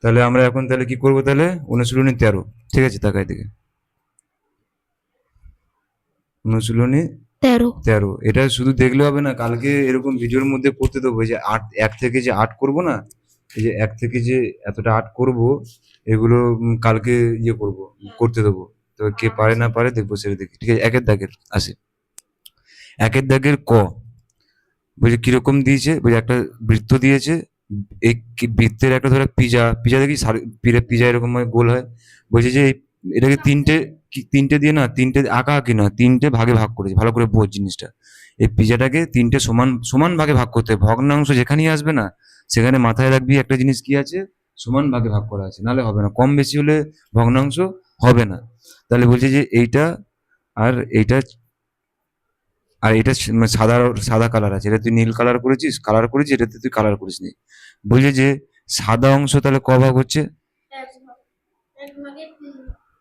তাহলে আমরা এখন তাহলে কি করবো, তাহলে অনুশীলনী 13, ঠিক আছে, তাকাই দিকে। অনুশীলনী 13। 13, এটা শুধু দেখলে হবে না, কালকে এরকম ভিডিওর মধ্যে করতে দেবো, এই যে 8, 1 থেকে যে 8 করবো না, এই যে 1 থেকে যে এতটা 8 করব, এগুলো কালকে ইয়ে করব, করতে দেবো। তো কে পারে না পারে দেখবো, সেটা দেখি, ঠিক আছে। একের দাগের আসে, একের দাগের ক, বলছে কিরকম দিয়েছে, বলছে একটা বৃত্ত দিয়েছে, এই বৃত্তের একটা ধরো পিজা, পিজা দেখি পিজা এরকম গোল হয়, বলছে যে এটাকে তিনটে দিয়ে না, তিনটে আঁকা আঁকি না, তিনটে ভাগে ভাগ করেছে, ভালো করে বোঝ জিনিসটা। এই পিজাটাকে তিনটে সমান সমান ভাগে ভাগ করতে হয়, ভগ্নাংশ যেখানেই আসবে না, সেখানে মাথায় রাখবি একটা জিনিস কি আছে, সমান ভাগে ভাগ করা আছে, নাহলে হবে না, কম বেশি হলে ভগ্নাংশ হবে না। তাহলে বলছে যে এইটা আর এইটা, আর এটা সাদা সাদা কালার আছে, এটা তুই নীল কালার করেছিস, এটাতে তুই কালার করিস নি। বলছে যে সাদা অংশ তাহলে ক ভাগ হচ্ছে,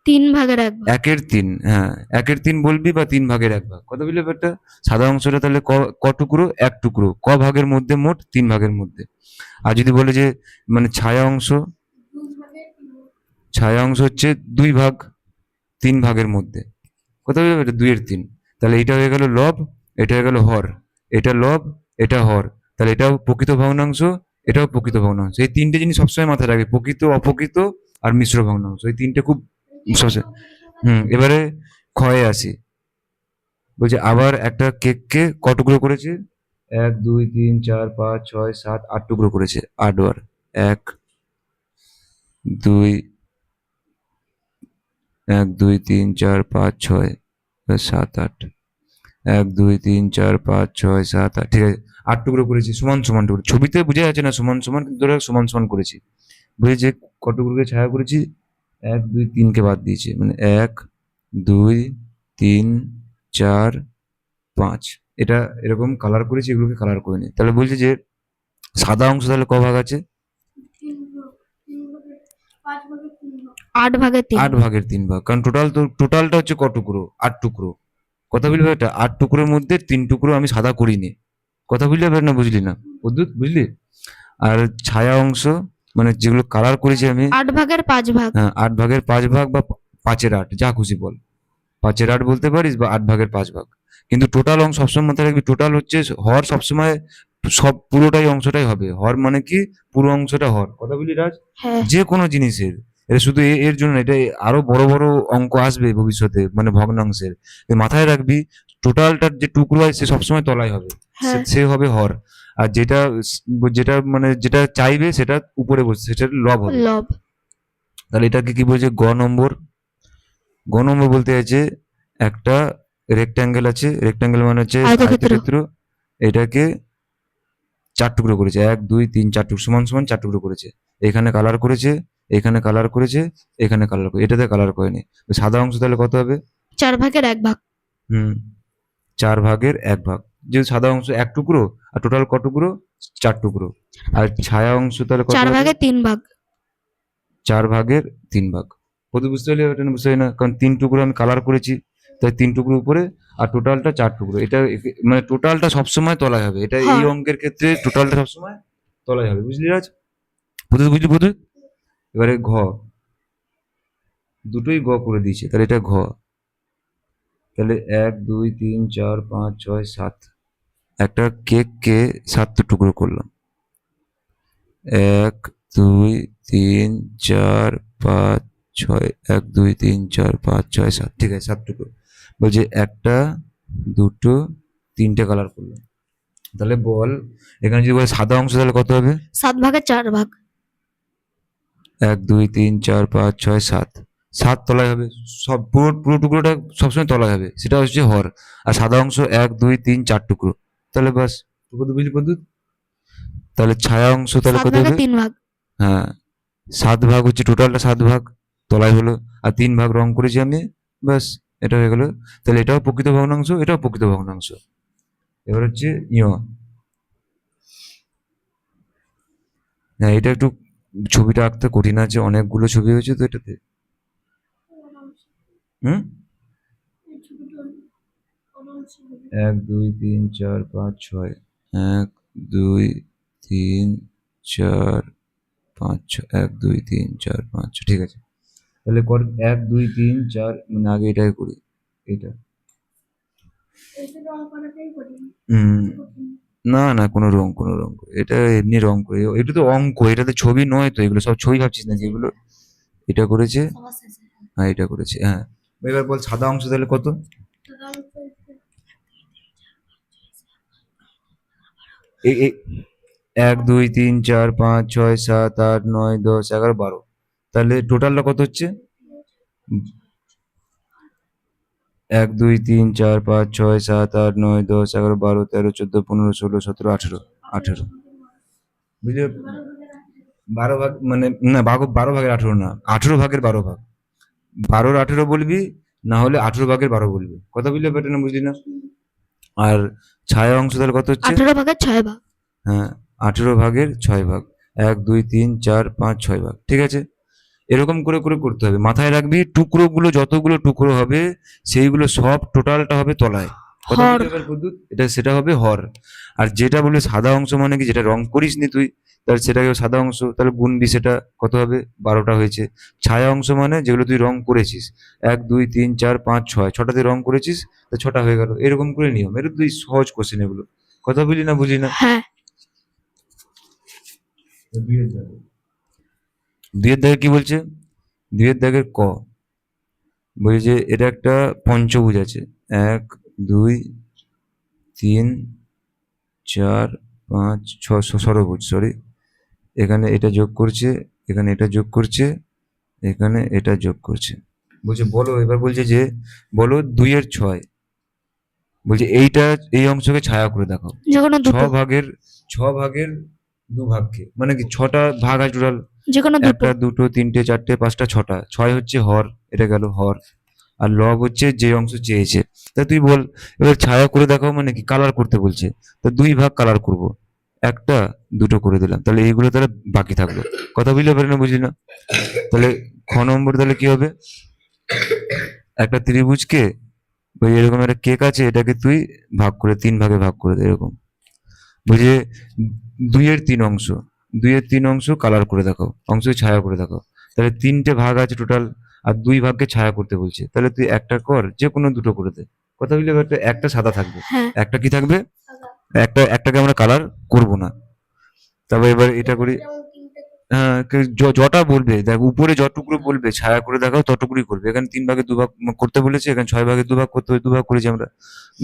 3/1 ভাগ। 1/3, হ্যাঁ 1/3 বলবি বা 3/1 ভাগ, কথা বললি ব্যাপারটা। সাদা অংশটা তাহলে ক টুকরো, এক টুকরো, ক ভাগের মধ্যে মোট 3 ভাগের মধ্যে। আর যদি বলে যে মানে ছায়া অংশ, ছায়া অংশ হচ্ছে 2 ভাগ, 3 ভাগের মধ্যে, কথা বলবে, এটা 2/3। তাহলে এটা হয়ে গেল লব, এটা হয়ে গেল হর, এটা লব, এটা হর, তাহলে এটাও প্রকৃত ভগ্নাংশ, এটাও প্রকৃত ভগ্নাংশ। এই তিনটে জিনিস সবসময় মাথায় রাখবে, প্রকৃত, অপ্রকৃত আর মিশ্র ভগ্নাংশ, এই তিনটে খুব সবসময়। এবারে ক্ষয়ে আসি, বলছে আবার একটা কেককে ক টুকরো করেছে, 1 2 3 4 5 6 7 8 টুকরো করেছে, 8 বার, 1 2 1 2 3 4 5 6 7 8, 1 2 3 4 5 6 7 8, ঠিক আছে, 8 টুকরো করেছি, সমান সমান টুকরো, ছবিতে বোঝা যাচ্ছে না সমান সমান, কিন্তু ধরো সমান সমান করেছি। বুঝে যে কতগুলোকে ছায়া করেছি, 1 2 3কে বাদ দিয়েছি, মানে 1 2 3 4 5, এটা এরকম কালার করেছি, এগুলোকে কালার করে নি। তাহলে বলছে যে সাদা অংশ তাহলে ক ভাগ আছে, 8/3। 8/3 ভাগ, কারণ টোটালটা হচ্ছে ক টুকরো, 8 টুকরো, কথা বলবে এটা 8 টুকরোর মধ্যে 3 টুকরো আমি সাদা করিনি, কথা বুঝলি এবার না বুঝলি না, বুদ্ধ বুঝলি। আর ছায়া অংশ মানে যেগুলো কালার করেছি আমি, 8/5 ভাগ। হ্যাঁ 8/5 ভাগ বা 5/8, যা খুশি বল, 5/8 বলতে পারিস বা 8/5 ভাগ। কিন্তু টোটাল অংশ সবসময় মাথায় রাখবি, টোটাল হচ্ছে হর, সবসময় সব পুরোটাই অংশটাই হবে হর, মানে কি পুরো অংশটা হর, কথা বলি রাজ, হ্যাঁ। যে কোনো জিনিসের। এটা শুধু এর জন্য, এটা আরো বড় বড় অঙ্ক আসবে ভবিষ্যতে, মানে ভগ্নাংশের, মাথায় রাখবি টোটালটার যে টুকরো হয় সে সবসময় তলায় হবে, হ্যাঁ। সে হবে হর। আর যেটা যেটা মানে যেটা চাইবে সেটা উপরে বসে, সেটা লব হবে। লব। তাহলে এটাকে কি বলছে, গ নম্বর। গ নম্বর বলতে আছে একটা রেক্ট্যাঙ্গেল আছে, রেক্ট্যাঙ্গেল মানে হচ্ছে আয়তক্ষেত্র। আয়তক্ষেত্র, এটাকে 4 টুকরো করেছে, 1 2 3 4 টুকরো, সমান সমান 4 টুকরো করেছে, এখানে কালার করেছে, এখানে কালার করেছে, এখানে কালার করে, এটাতে কালার করেনি। সাদা অংশ তাহলে কত হবে, 4/1 ভাগ। হুম 4/1 ভাগ, যেহেতু সাদা অংশ 1 টুকরো, আর টোটাল ক টুকরো, 4 টুকরো। আর ছায়া অংশ তাহলে কত হবে, 4/3 ভাগ। 4/3 ভাগ। প্রতি বুঝতে পারলে এটা বুঝতে পারি না, কারণ 3 টুকরো আমি কালার করেছি, তাই 3 টুকরো উপরে, আর টোটালটা 4 টুকরো, এটা মানে টোটালটা সবসময় তলায় হবে, এটা এই হর। অঙ্কের ক্ষেত্রে টোটালটা সবসময় তলায় হবে, বুঝলি রাজ, বুঝলি বুঝলি। এবারে ঘ, দুটোই গ করে দিয়েছে, তাহলে এটা ঘ, তাহলে 1 2 3 4 5 6 7, একটা কেককে 7 টুকরো করলাম, 1 2 3 4 5 6, 1 2 3 4 5 6 7, ঠিক আছে, 7 টুকরো। বলছে একটা, দুটো, তিনটে কালার করলাম, তাহলে বল এখানে যদি বলে সাদা অংশ তাহলে কত হবে, 7/4 ভাগ। 1 2 3 4 5 6 7, 7 তলায় হবে, সব পুরো পুরো টুকরোটা সবসময় তলায় হবে, সেটা হচ্ছে হর। আর সাদা অংশ 1 2 3 4 টুকরো, তাহলে বাস, বুঝলি পদ্ধতি। তাহলে ছায়া অংশ তাহলে সাত কত ভাগে হবে, তিন ভাগ হ্যাঁ 7 ভাগ হচ্ছে টোটালটা, 7 ভাগ তলায় হলো, আর 3 ভাগ রং করেছি আমি, ব্যাস, এটা হয়ে গেল। তাহলে এটাও প্রকৃত ভগ্নাংশ, এটাও প্রকৃত ভগ্নাংশ। এবার হচ্ছে হ্যাঁ এটা একটু ছবিটা আঁকতে কঠিন আছে, অনেকগুলো ছবি হয়েছে তো এটাতে। হুম 1 2 3 4 5 6, 1 2 3 4 5 6 1 2 3 4 5 6 ঠিক আছে। তাহলে কর 1 2 3 4 মানে আগে এটাই করি এটা। হুম না না কোনো রং এটা এমনি রং করে এটা তো অঙ্ক, এটা তো ছবি নয় তো, এগুলো সব ছবি ভাবছিস নাকি এগুলো? এটা করেছে, হ্যাঁ এটা করেছে, হ্যাঁ। এবার বল সাদা অংশ তাহলে কত? এই এই 1 2 3 4 5 6 7 8 9 10 11 12, তাহলে টোটালটা কত হচ্ছে? 1 2 3 4 5 6 7 8 9 10 11 12 13 14 15 16 17 18 18 বুঝলে? 12 ভাগ মানে না, 12 ভাগের 18 না, 18 ভাগের 12 ভাগ। 12-র 18 বলবি, না হলে 18 ভাগের 12 বলবি। কথা বুঝলে ব্যাপারটা, না বুঝলি না? আর ছায়া অংশ তাহলে কত হচ্ছে? 18 ভাগের 6 ভাগ। হ্যাঁ, 18 ভাগের 6 ভাগ। 1 2 3 4 5 6 ভাগ, ঠিক আছে। এরকম করে করে করতে হবে, মাথায় রাখবি টুকরোগুলো, যতগুলো টুকরো হবে সেইগুলো সব টোটালটা হবে তলায়। কথা হর। বুঝতে এবার বুদ্ধুত, এটা সেটা হবে হর। আর যেটা বলে সাদা অংশ মানে কি, যেটা রং করিস নি তুই, তাহলে সেটাকে সাদা অংশ, তাহলে গুনবি, সেটা কত হবে? 12টা হয়েছে। ছায়া অংশ মানে যেগুলো তুই রং করেছিস, 1 2 3 4 5 6, 6টাতে রং করেছিস, তো 6টা হয়ে গেল। এরকম করে নিয়ম, এটা তুই সহজ কোশ্চেন এগুলো। কথা বুঝলি না বুঝলি না? হ্যাঁ। দুইয়ের দাগে কি বলছে? দুইয়ের দাগের ক বলছে যে এটা একটা পঞ্চভুজ আছে, 1 2 3 4 5 6 ষড়ভুজ, সরি। এখানে এটা যোগ করছে, এখানে এটা যোগ করছে, এখানে এটা যোগ করছে। বলছে বলো, এবার বলছে যে বলো 2-এর 6, বলছে এইটা এই অংশকে ছায়া করে দেখাও। যে কোনো ছ দুটো। ভাগের 6 ভাগের 2 ভাগকে, মানে কি 6টা ভাগ আছে টোটাল, যে কোনো দুটো। 1টা 2টো 3টে 4টে 5টা 6টা, 6 হচ্ছে হর, এটা গেল হর। আর লব হচ্ছে যে অংশ চেয়েছে। তা তুই বল, এবার ছায়া করে দেখাও মানে কি, কালার করতে বলছে, তা 2 ভাগ কালার করব, 1টা 2টো করে দিলাম, তাহলে এইগুলো তাহলে বাকি থাকলো। কথা বুঝলে পারি না বুঝলি না? তাহলে খ নম্বর তাহলে কি হবে? একটা ত্রিভুজকে, ওই এরকম একটা কেক আছে, এটাকে তুই ভাগ করে 3 ভাগে ভাগ করে দে এরকম। বুঝে 2-এর 3 অংশ, 2-এর 3 অংশ কালার করে দেখাও, অংশ ছায়া করে দেখাও। তাহলে 3টে ভাগ আছে টোটাল, আর 2 ভাগকে ছায়া করতে বলছে, তাহলে তুই একটা কর, যে কোনো দুটো করে দে। কথা বুঝলে? একটা সাদা থাকবে, হ্যাঁ। একটা কি থাকবে, একটাকে আমরা কালার করব না। তারপর এবার এটা করি, হ্যাঁ যটা বলবে দেখ, উপরে যতটুকু বলবে ছায়া করে দেখাও ততটুকুই করবে। এখানে 3 ভাগে 2 ভাগ করতে বলেছে, এখানে 6 ভাগে 2 ভাগ করতে হবে, 2 ভাগ করেছি আমরা।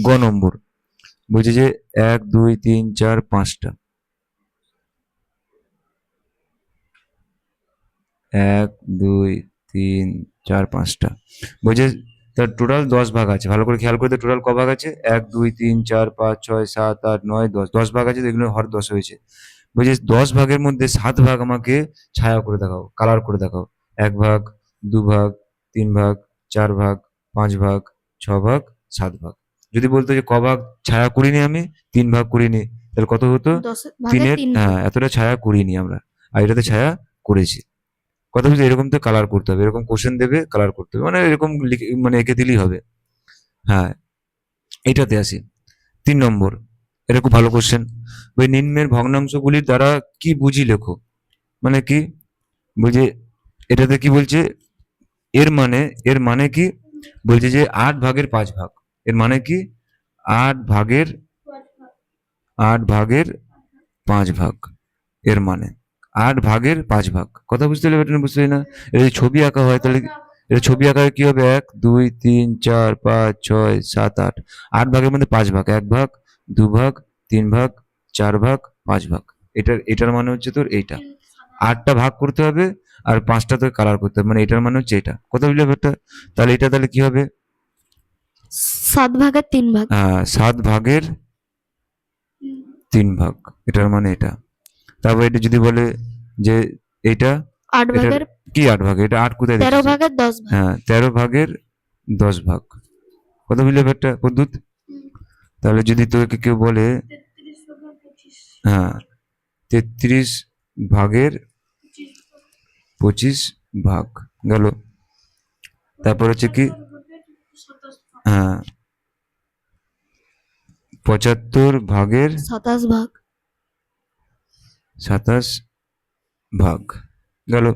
গ নম্বর বলছে যে 1 2 3 4 5টা, 1 2 3 4 5টা, বলছে তার টোটাল 10 ভাগ আছে। ভালো করে খেয়াল করে, টোটাল ক ভাগ আছে? 1 2 3 4 5 6 7 8 9 10, 10 ভাগ আছে, এগুলো হর 10 হয়েছে। বলছে 10 ভাগের মধ্যে 7 ভাগ আমাকে ছায়া করে দেখাও, কালার করে দেখাও। 1 ভাগ, 2 ভাগ, 3 ভাগ, 4 ভাগ, 5 ভাগ, 6 ভাগ, 7 ভাগ। যদি বলতো যে ক ভাগ ছায়া করিনি আমি, 3 ভাগ করিনি, তাহলে কত হতো? 10 ভাগের তিনের, 3 ভাগ। হ্যাঁ এতটা ছায়া করিনি আমরা, আর এটাতে ছায়া করেছি। কথা বুঝলি? এরকম তো কালার করতে হবে, এরকম কোশ্চেন দেবে, কালার করতে হবে, মানে এরকম মানে এঁকে দিলেই হবে। হ্যাঁ, এইটাতে আসি 3 নম্বর, এটা খুব ভালো কোশ্চেন। ওই নিম্নের ভগ্নাংশগুলির দ্বারা কি বুঝি লেখো, মানে কি বলছে, এটাতে কি বলছে, এর মানে, এর মানে কি বলছে যে 8 ভাগের 5 ভাগ, এর মানে কি 8 ভাগের 8 ভাগের 5 ভাগ, এর মানে 8 ভাগের 5 ভাগ। কথা বুঝতে পারলে এটা বুঝতে পারি না? এটা যদি ছবি আঁকা হয় তাহলে এটা ছবি আঁকায় কি হবে? 1 2 3 4 5 6 7 8, 8 ভাগের মধ্যে 5 ভাগ, 1 ভাগ, 2 ভাগ, 3 ভাগ, 4 ভাগ, 5 ভাগ। এটার মানে হচ্ছে তোর এইটা 8টা ভাগ করতে হবে, আর 5টা তোর কালার করতে হবে, মানে এটার মানে হচ্ছে এটা। কথা বুঝলে ব্যাপারটা? তাহলে এটা তাহলে কি হবে? 7 ভাগের 3 ভাগ। 7 ভাগের 3 ভাগ, এটার মানে এটা। তারপর এটা যদি বলে যে এইটা, 8 এটার ভাগের কি 8 ভাগ, এটা 8 কোথায় 13 দেখেছিস? ভাগের 10 ভাগ। হ্যাঁ 13 ভাগের 10 ভাগ। কথা বুঝলে ব্যাপারটা পদ্ধত? তাহলে যদি তোকে কেউ বলে, হ্যাঁ 33 ভাগের 25 ভাগ গেল। তারপর হচ্ছে কি, হ্যাঁ 75 ভাগের 27 ভাগ। 27 ভাগ। গেল।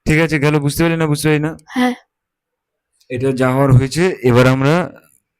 ঠিক আছে, গেল। বুঝতে পারলি না? বুঝতে পারি না? হ্যাঁ। এটা যা হওয়ার হয়েছে। এবার আমরা